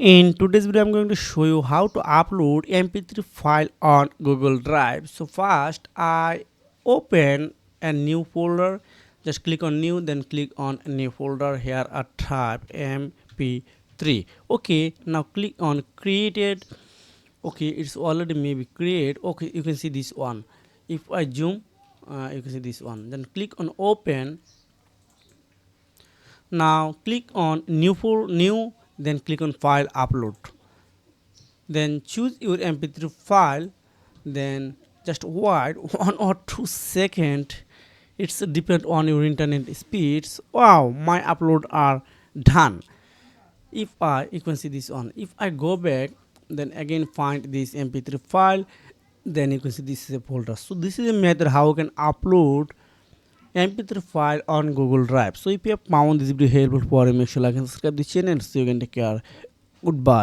In today's video, I'm going to show you how to upload MP3 file on Google Drive. So first, I open a new folder. Just click on new, then click on a new folder. Here I type MP3. Okay, now click on created. Okay, it's already maybe create. Okay, you can see this one. If I zoom, you can see this one. Then click on open. Now click on new, then click on file upload. Then choose your mp3 file, then just wait 1 or 2 seconds. It's depend on your internet speeds. Wow, my upload are done. If I, you can see this one, if I go back, then again find this mp3 file, then you can see this is a folder. So this is a method how you can upload mp3 file on Google Drive. So if you have found this video helpful for you, make sure like and subscribe the channel so you can take care. Goodbye.